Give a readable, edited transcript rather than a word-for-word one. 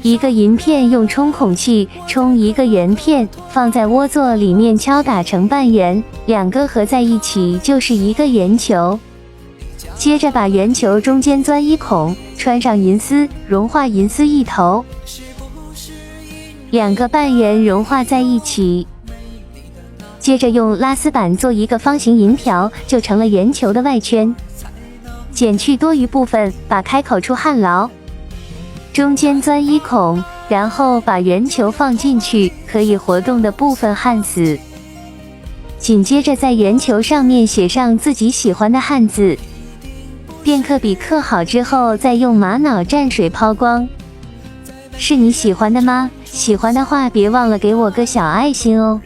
一个银片用冲孔器冲一个圆片，放在窝座里面敲打成半圆，两个合在一起就是一个圆球。接着把圆球中间钻一孔，穿上银丝，融化银丝一头，两个半圆融化在一起。接着用拉丝板做一个方形银条，就成了圆球的外圈。剪去多余部分，把开口处焊牢，中间钻一孔，然后把圆球放进去，可以活动的部分焊死。紧接着在圆球上面写上自己喜欢的汉字，电刻笔刻好之后，再用玛瑙蘸水抛光。是你喜欢的吗？喜欢的话别忘了给我个小爱心哦。